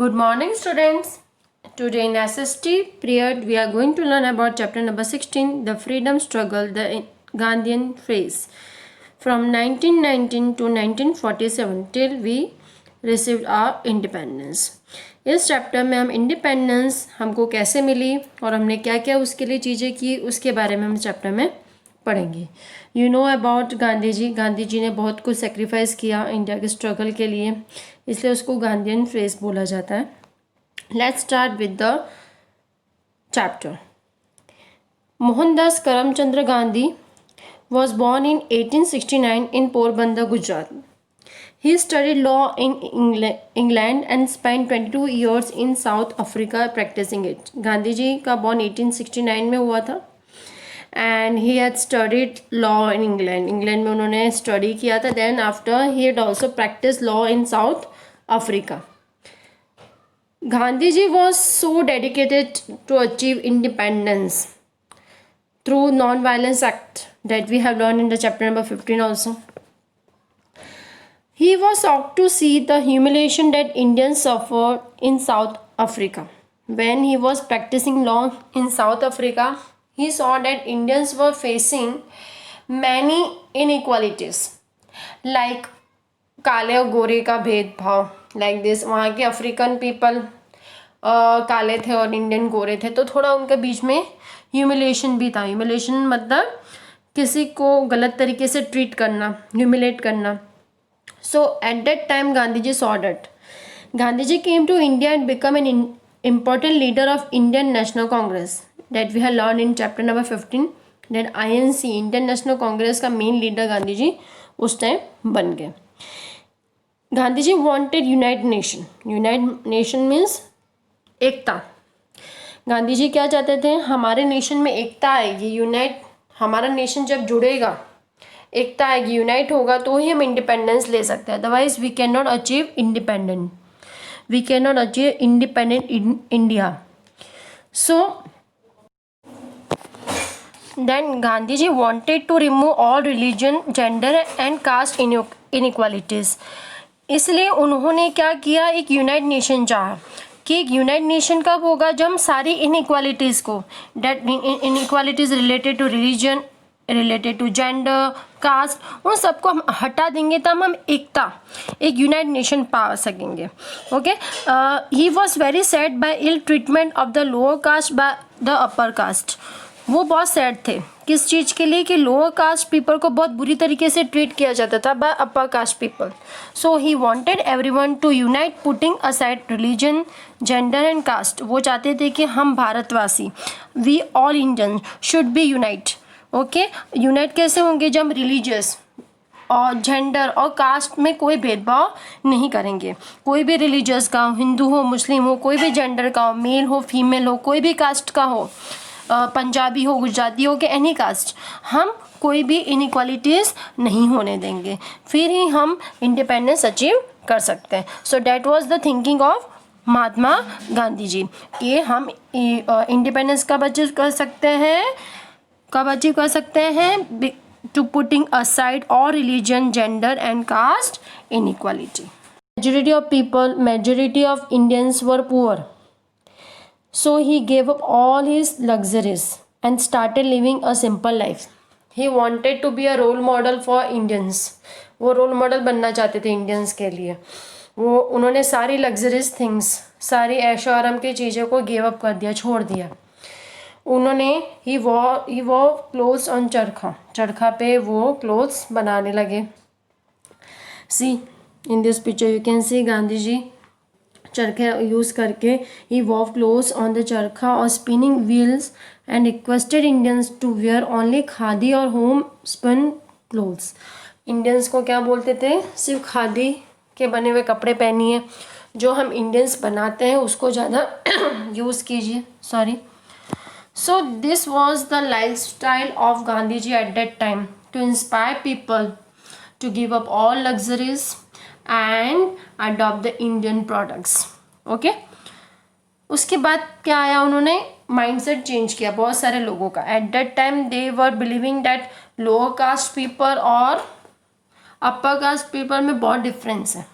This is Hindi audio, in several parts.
Good morning, students. Today in SST period, we are going to learn about chapter number 16, the freedom struggle, the Gandhian phase, from 1919 to 1947 till we received our independence. इस चैप्टर में हम इंडिपेंडेंस हमको कैसे मिली और हमने क्या क्या उसके लिए चीज़ें की उसके बारे में हम चैप्टर में पढ़ेंगे. You know about Gandhi ji ने बहुत कुछ सेक्रीफाइस किया इंडिया के स्ट्रगल के लिए, इसलिए उसको गांधीयन फेज बोला जाता है. Let's start with the chapter. Mohandas Karamchandra Gandhi was born in 1869 in Porbandar, Gujarat. He studied law in England and spent 22 years in South Africa practicing it. Gandhi ji का born 1869 में हुआ था and he had studied law in England. England में उन्होंने स्टडी किया था. Then after he had also practiced law in South Africa. Gandhi ji was so dedicated to achieve independence through non-violence act that we have learned in the chapter number 15 also. He was shocked to see the humiliation that Indians suffered in South Africa. When he was practicing law in South Africa, he saw that Indians were facing many inequalities, like काले और गोरे का भेदभाव, लाइक दिस. वहाँ के अफ्रीकन पीपल काले थे और इंडियन गोरे थे, तो थोड़ा उनके बीच में ह्यूमिलेशन भी था. ह्यूमिलेशन मतलब किसी को गलत तरीके से ट्रीट करना, ह्यूमिलेट करना. So at that time Gandhi ji saw that. Gandhi ji came to India and become an important leader of Indian National Congress that we have learned in chapter number 15. That INC Indian National Congress का मेन लीडर गांधी जी उस टाइम बन गए. Gandhi ji wanted united nation. United nation means एकता. गांधी जी क्या चाहते थे, हमारे नेशन में एकता आएगी, यूनाइट, हमारा नेशन जब जुड़ेगा, एकता आएगी, यूनाइट होगा तो ही हम इंडिपेंडेंस ले सकते हैं. Otherwise we can not achieve independent. We cannot achieve independent in India. So then Gandhiji wanted to remove all religion, gender and caste inequalities. इसलिए उन्होंने क्या किया, एक यूनाइट नेशन चाहा. कि एक यूनाइट नेशन कब होगा, जब हम सारी इनइक्वालिटीज़ को, that inequalities related to religion, related to gender, caste, उन सबको हम हटा देंगे तब हम एकता, एक यूनाइट नेशन पा सकेंगे. Okay. He was very sad by ill treatment of the lower caste by the upper caste. वो बहुत सैड थे किस चीज़ के लिए, कि लोअर कास्ट पीपल को बहुत बुरी तरीके से ट्रीट किया जाता था by upper caste people. So he wanted everyone to unite putting aside religion, gender and caste. वो चाहते थे कि हम भारतवासी, we all Indian should be unite. Okay. Unite कैसे होंगे, जब रिलीजियस और जेंडर और कास्ट में कोई भेदभाव नहीं करेंगे. कोई भी रिलीजियस का हो, हिंदू हो, मुस्लिम हो, कोई भी जेंडर का हो, मेल हो, फीमेल हो, कोई भी कास्ट का हो, पंजाबी हो, गुजराती हो, कि एनी कास्ट, हम कोई भी इनइक्वालिटीज़ नहीं होने देंगे, फिर ही हम इंडिपेंडेंस अचीव कर सकते हैं. So that was the thinking of Mahatma Gandhi ji कि हम इंडिपेंडेंस कब अचीव कर सकते हैं, to putting aside all religion, gender and caste inequality. Majority of Indians were poor. So he gave up all his luxuries and started living a simple life. He wanted to be a role model for Indians. वो रोल मॉडल बनना चाहते थे इंडियंस के लिए. वो उन्होंने सारी लग्जरीज थिंग्स, सारी ऐशो आराम की चीज़ों को गिव अप कर दिया, छोड़ दिया. उन्होंने ही वो क्लोथ्स ऑन चरखा पे वो क्लोथ्स बनाने लगे. See in this picture you can see Gandhi ji चरखे यूज़ करके ही weave clothes on the charkha और spinning wheels and requested Indians to wear only khadi और होम स्पिन क्लोथ्स. इंडियंस को क्या बोलते थे, सिर्फ खादी के बने हुए कपड़े पहनिए, जो हम इंडियंस बनाते हैं उसको ज़्यादा यूज़ कीजिए. Sorry. So this was the lifestyle of Gandhiji at that time, to inspire people to give up all luxuries and adopt the Indian products. Okay. उसके बाद क्या आया, उन्होंने माइंडसेट चेंज किया बहुत सारे लोगों का. Eight that time they were believing that lower caste people और अपर कास्ट पीपल में बहुत डिफरेंस है.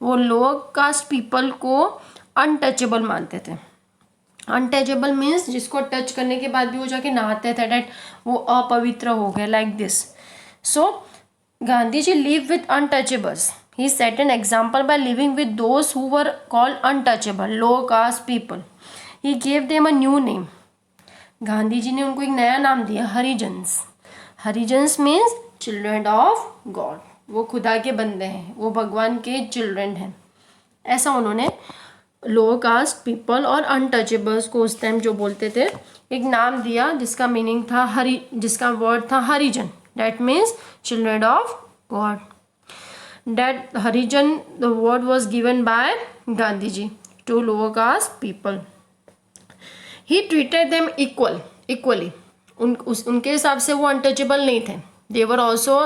वो लोअर कास्ट पीपल को अनटचेबल मानते थे। अनटचेबल मीन्स जिसको टच करने के बाद भी वो जाके नहाते थे, डेट वो अपवित्र हो गए, like this. So Gandhi ji live with untouchables. He set an example by living with those who were called untouchable, low caste people. He gave them a new name. Gandhi ji ने उनको एक नया नाम दिया, Harijans. Harijans means children of God, वो खुदा के बंदे हैं, वो भगवान के चिल्ड्रन हैं, ऐसा उन्होंने लो कास्ट पीपल और अनटचेबल्स को उस टाइम जो बोलते थे एक नाम दिया, जिसका मीनिंग था जिसका वर्ड था Harijan, that means children of God. That Harijan the word was given by Gandhi ji to low caste people. He treated them equally. उनके हिसाब से वो अनटचेबल नहीं थे, they were also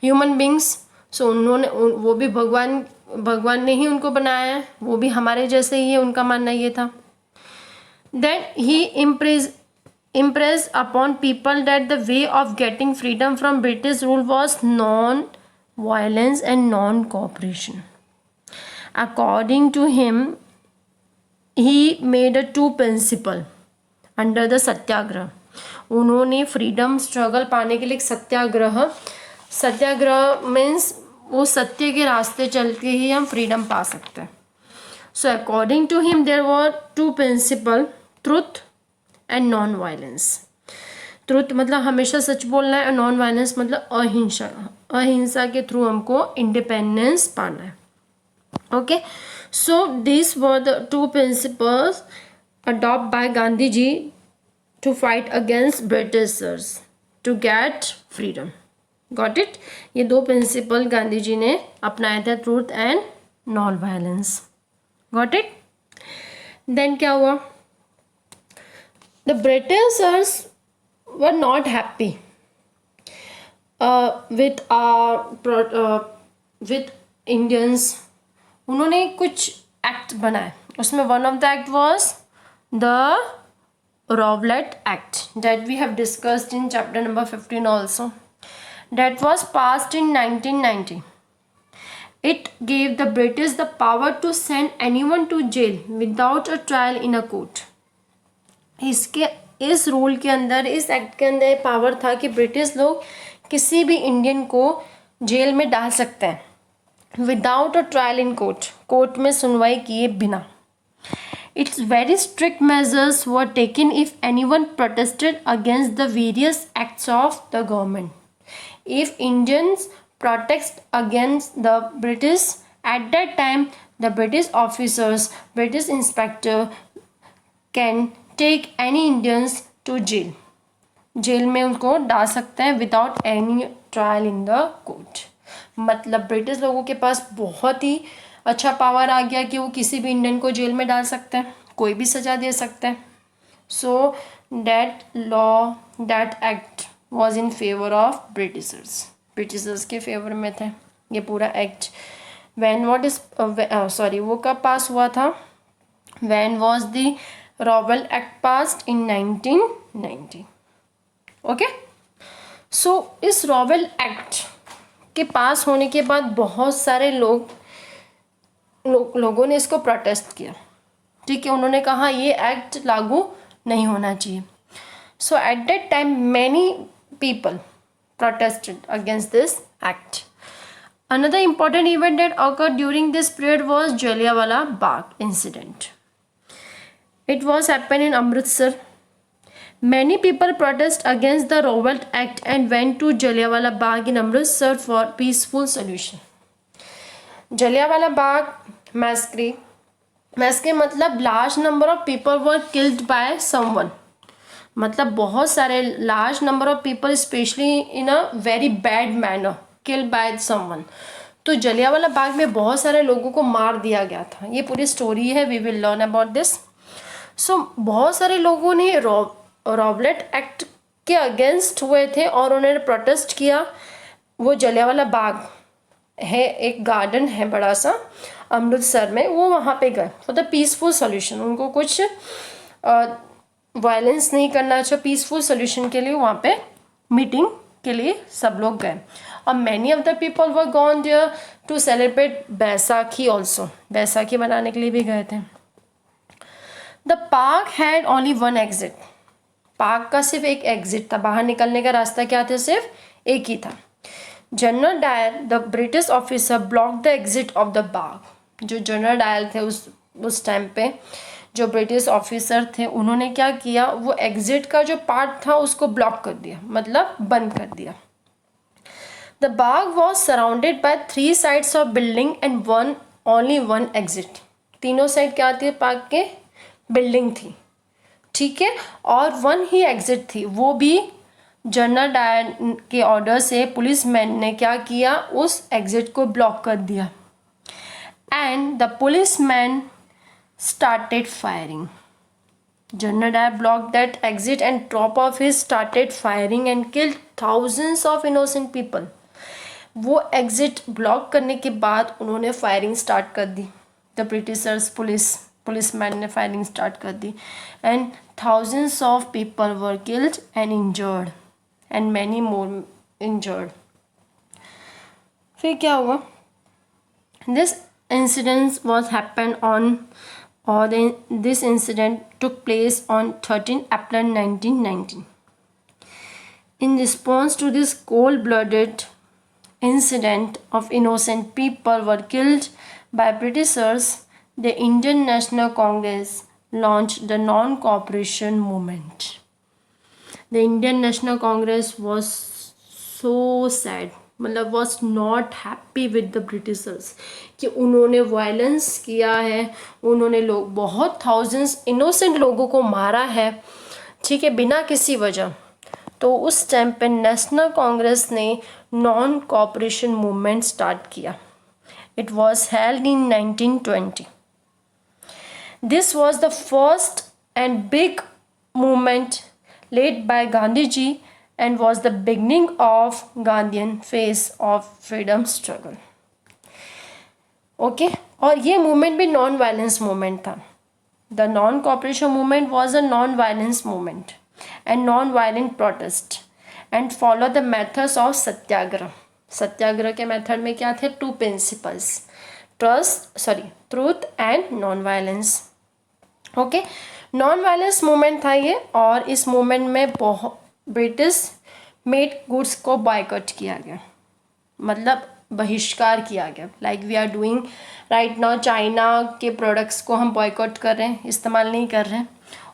human beings. So उन्होंने वो भी भगवान ने ही उनको बनाया है, वो भी हमारे जैसे ही है, उनका मानना ये था। Then he impressed upon people that the way of getting freedom from British rule was non-violence and non-cooperation. According to him, he made a two principle under the सत्याग्रह। उन्होंने फ्रीडम स्ट्रगल पाने के लिए एक सत्याग्रह मीन्स वो सत्य के रास्ते चल के ही हम फ्रीडम पा सकते हैं। So according to him there were two principle, truth and non violence. Truth मतलब हमेशा सच बोलना है, और नॉन वायलेंस मतलब अहिंसा के थ्रू हमको इंडिपेंडेंस पाना है। Okay, so this were the two principles adopt by Gandhi ji to fight against Britishers to get freedom. Got it? ये दो प्रिंसिपल गांधी जी ने अपनाया था, truth and non violence. Got it? Then क्या हुआ? The Britishers were not happy with Indians. उन्होंने कुछ एक्ट बनाए, उसमें one of the act was the Rowlatt act that we have discussed in chapter number 15 also, that was passed in 1990. It gave the British the power to send anyone to jail without a trial in a court. इस रूल के अंदर, इस एक्ट के अंदर पावर था कि ब्रिटिश लोग किसी भी इंडियन को जेल में डाल सकते हैं without a trial in court, court में सुनवाई किए बिना। Its very strict measures were taken if anyone protested against the various acts of the government. If Indians protest against the British, at that time the British officers, British inspector can take any Indians to jail. Jail में उनको डाल सकते हैं without any trial in the court. मतलब ब्रिटिश लोगों के पास बहुत ही अच्छा पावर आ गया कि वो किसी भी इंडियन को जेल में डाल सकते हैं, कोई भी सज़ा दे सकते हैं। So that law, that act was in favour of Britishers के फेवर में थे ये पूरा एक्ट। वो कब पास हुआ था? When was the Rowlatt act passed in 1990। Okay, so इस रॉवेल एक्ट के पास होने के बाद बहुत सारे लोगों ने इसको प्रोटेस्ट किया। ठीक है, उन्होंने कहा ये एक्ट लागू नहीं होना चाहिए। So at that time many people protested against this act. Another important event that occurred during this period was Jallianwala Bagh incident. It was happened in Amritsar. Many people protested against the Rowlatt Act and went to Jallianwala Bagh in Amritsar for peaceful solution. Jallianwala Bagh massacre मतलब large number of people were killed by someone. मतलब बहुत सारे large number of people specially in a very bad manner kill by someone. तो जलियांवाला बाग में बहुत सारे लोगों को मार दिया गया था। ये पूरी स्टोरी है, we will learn about this. So बहुत सारे लोगों ने रॉवलेट एक्ट के अगेंस्ट हुए थे और उन्होंने प्रोटेस्ट किया। वो जलियांवाला बाग है, एक गार्डन है बड़ा सा अमृतसर में, वो वहाँ पे गए फॉर द पीसफुल सोल्यूशन। उनको कुछ वायलेंस नहीं करना चाहिए, पीसफुल सोल्यूशन के लिए वहाँ पे मीटिंग के लिए सब लोग गए। और many of the people were gone there to celebrate Baisakhi also, Baisakhi मनाने के लिए भी गए थे। The park had only one exit, park का सिर्फ एक एग्जिट था, बाहर निकलने का रास्ता क्या था, सिर्फ एक ही था। General Dyer the British officer block the exit of the park, जो जनरल डायर थे उस टाइम पे जो ब्रिटिश ऑफिसर थे उन्होंने क्या किया, वो एग्जिट का जो पार्ट था उसको ब्लॉक कर दिया, मतलब बंद कर दिया। The Bagh was surrounded by 3 sides of building and only one exit, तीनों साइड क्या थी पार्क के, बिल्डिंग थी, ठीक है, और वन ही एग्जिट थी, वो भी जनरल डायर के ऑर्डर से पुलिसमैन ने क्या किया, उस एग्जिट को ब्लॉक कर दिया। And the policeman started firing. General Dyer blocked that exit and top of his started firing and killed thousands of innocent people. वो एग्जिट ब्लॉक करने के बाद उन्होंने फायरिंग स्टार्ट कर दी, द ब्रिटिशर्स पुलिसमैन ने फायरिंग स्टार्ट कर दी and thousands of people were killed and injured and many more injured. फिर क्या हुआ, this incident was happened on this incident took place on 13 April 1919. In response to this cold-blooded incident of innocent people were killed by Britishers, the Indian National Congress launched the non-cooperation movement. The Indian National Congress was so sad, मतलब was not happy with the Britishers कि उन्होंने वायलेंस किया है, उन्होंने लोग बहुत थाउजेंड्स इनोसेंट लोगों को मारा है, ठीक है, बिना किसी वजह। तो उस टाइम पे नेशनल कांग्रेस ने नॉन कोऑपरेशन मूवमेंट स्टार्ट किया। It was held in 1920। This was the first and big movement led by Gandhi ji and was the beginning of Gandhian phase of freedom struggle. Okay, और ये मूवमेंट भी नॉन वायलेंस मूवमेंट था। The non cooperation movement was a non violence movement and non violent protest and follow the methods of satyagraha. Satyagraha के मेथड में क्या थे, 2 principles, truth and non violence. Okay, non violence movement था ये, और इस मूवमेंट में बहुत ब्रिटिश मेड गुड्स को बॉयकॉट किया गया, मतलब बहिष्कार किया गया। Like we are doing right now, China के प्रोडक्ट्स को हम बॉयकॉट कर रहे हैं, इस्तेमाल नहीं कर रहे हैं,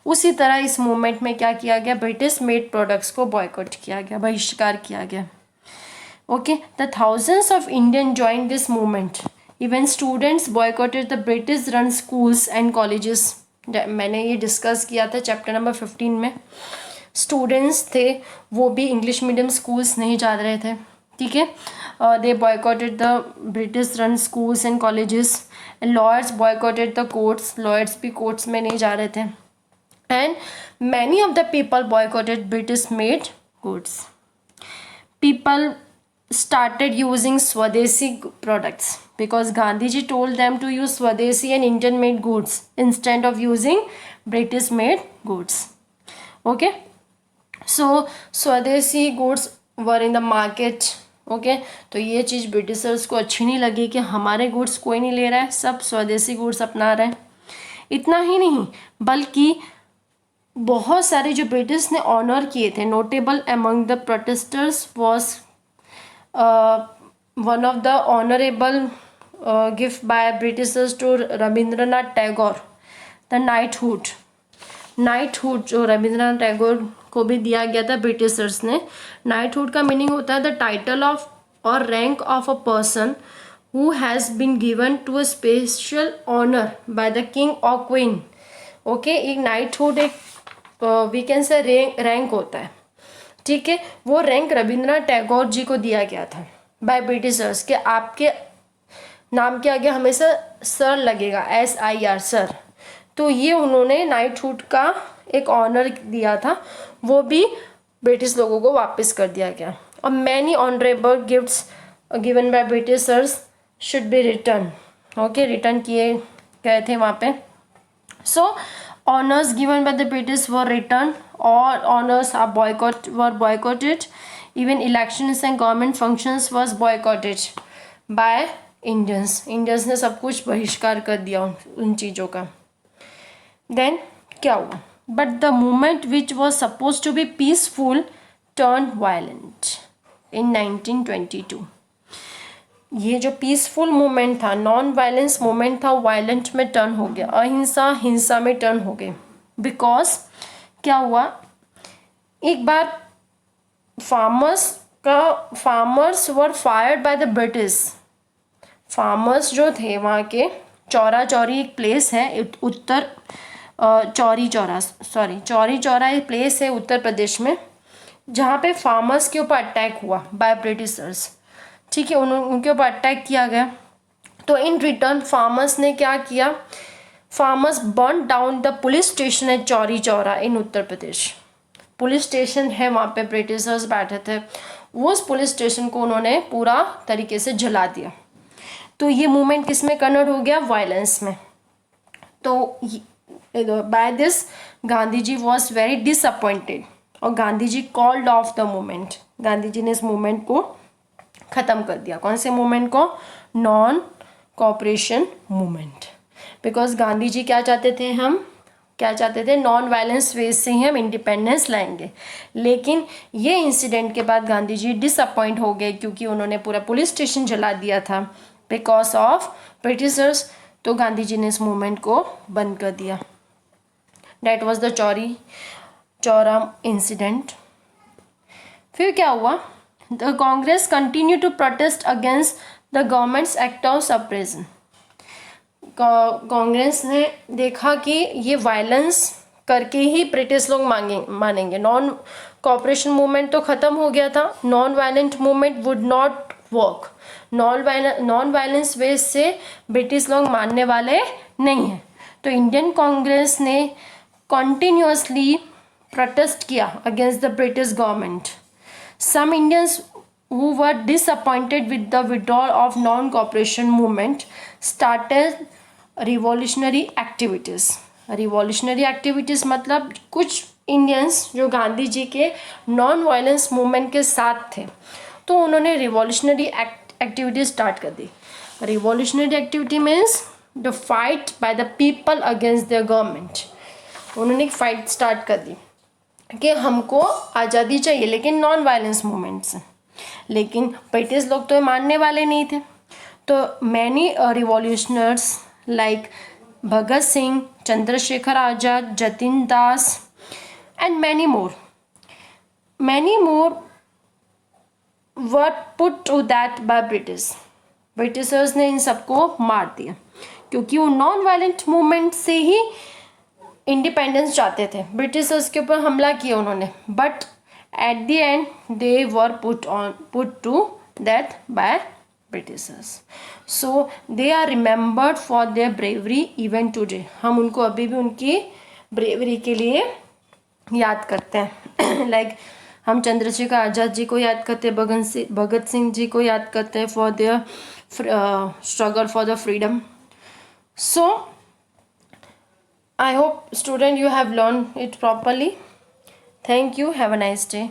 उसी तरह इस मूवमेंट में क्या किया गया, ब्रिटिश मेड प्रोडक्ट्स को बॉयकॉट किया गया, बहिष्कार किया गया। Okay, the thousands of Indian join this movement, even students boycotted the British run schools and colleges. मैंने ये डिस्कस किया था चैप्टर नंबर 15 में। स्टूडेंट्स थे वो भी इंग्लिश मीडियम स्कूल्स नहीं जा रहे थे, ठीक है, they boycotted the British run schools and colleges and lawyers boycotted the courts, lawyers भी कोर्ट्स में नहीं जा रहे थे and many of the people boycotted British made goods. People started using Swadeshi products because Gandhi ji told them to use Swadeshi and Indian made goods instead of using British made goods. Okay, so Swadeshi goods were in the market. Okay, तो ये चीज़ ब्रिटिशर्स को अच्छी नहीं लगी कि हमारे गुड्स कोई नहीं ले रहा है, सब स्वदेशी गुड्स अपना रहे हैं। इतना ही नहीं बल्कि बहुत सारे जो ब्रिटिश ने ऑनर किए थे, notable among the protesters was one of the honorable gift by Britishers to Rabindranath Tagore, the knighthood जो रविंद्रनाथ टैगोर को भी दिया गया था ब्रिटिशर्स ने। नाइटहुड का मीनिंग होता है द टाइटल ऑफ और rank of a person who has been given to a special honour by the king और क्वीन। ओके, एक नाइटहुड एक वी कैन से रैंक होता है, ठीक है, वो रैंक रविंद्रनाथ टैगोर जी को दिया गया था बाय ब्रिटिशर्स के आपके नाम के आगे हमेशा सर लगेगा, SIR सर। तो ये उन्होंने नाइटहुड का एक ऑनर दिया था, वो भी ब्रिटिश लोगों को वापस कर दिया गया। और many honourable gifts given by Britishers should be return. Okay, return किए गए थे वहाँ पे। सो honors given by the British were returned, all honors are boycotted, even elections and government functions was boycotted by Indians ने सब कुछ बहिष्कार कर दिया उन चीज़ों का। Then क्या हुआ, but the movement which was suppose to be peaceful turn violent in 1922। ये जो पीसफुल मूवमेंट था, नॉन वायलेंस मूवमेंट था, वायलेंट में टर्न हो गया, अहिंसा हिंसा में टर्न हो गए। बिकॉज क्या हुआ, एक बार farmers were fired by the British. Farmers जो थे वहाँ के, चौरा चौरी एक प्लेस है उत्तर चौरी चौरा एक प्लेस है उत्तर प्रदेश में, जहाँ पे फार्मर्स के ऊपर अटैक हुआ बाय ब्रिटिशर्स। ठीक है, उनके ऊपर अटैक किया गया। तो इन रिटर्न फार्मर्स ने क्या किया, farmers burn down the police station at Chauri Chaura in Uttar Pradesh. Police station है वहाँ पे, ब्रिटिशर्स बैठे थे, उस पुलिस स्टेशन को उन्होंने पूरा तरीके से जला दिया। तो ये मूवमेंट किस में कन्वर्ट हो गया, वायलेंस में। तो by this Gandhi ji was very disappointed और Gandhi ji called off the movement. Gandhi ji ने इस मूवमेंट को ख़त्म कर दिया। कौन से मूवमेंट को, non cooperation movement. Because Gandhi ji क्या चाहते थे, हम क्या चाहते थे, नॉन वायलेंस वे से ही हम इंडिपेंडेंस लाएंगे। लेकिन ये इंसिडेंट के बाद गांधी जी डिसअपॉइंट हो गए, क्योंकि उन्होंने पूरा पुलिस स्टेशन जला दिया था बिकॉज ऑफ ब्रिटिशर्स। तो गांधी जी ने इस मूवमेंट को बंद कर दिया। That was the Chaura incident. फिर क्या हुआ, the Congress continue to protest against the governments act of suppression. Congress ने देखा कि ये वायलेंस करके ही ब्रिटिश लोग मानेंगे। नॉन कोऑपरेशन मूवमेंट तो ख़त्म हो गया था, non violent movement would not work. Non violence way से ब्रिटिश लोग मानने वाले नहीं हैं। तो इंडियन कांग्रेस ने कंटिन्यूअसली प्रोटेस्ट किया against the British government. Some Indians who were disappointed with the withdrawal of non-cooperation movement started revolutionary activities. revolutionary activities मतलब कुछ इंडियंस जो गांधी जी के नॉन वायलेंस मूवमेंट के साथ थे, तो उन्होंने रिवॉल्यूशनरी एक्टिविटीज स्टार्ट कर दी। Revolutionary activity means the fight by the people against the government. उन्होंने एक फाइट स्टार्ट कर दी कि हमको आज़ादी चाहिए, लेकिन नॉन वायलेंस मूवमेंट से। लेकिन ब्रिटिश लोग तो मानने वाले नहीं थे। तो many revolutionaries like Bhagat Singh, Chandrashekhar Azad, Jatin Das and many more were put to that by Britishers ने इन सबको मार दिया, क्योंकि वो नॉन वायलेंट मूवमेंट से ही इंडिपेंडेंस चाहते थे। ब्रिटिशर्स के ऊपर हमला किया उन्होंने, but at the end they were put to death by Britishers. So they are remembered for their bravery even today. हम उनको अभी भी उनकी ब्रेवरी के लिए याद करते हैं। लाइक हम चंद्रशेखर आज़ाद जी को याद करते हैं, भगत सिंह जी को याद करते हैं for their struggle for the freedom. So I hope student you have learned it properly. Thank you. Have a nice day.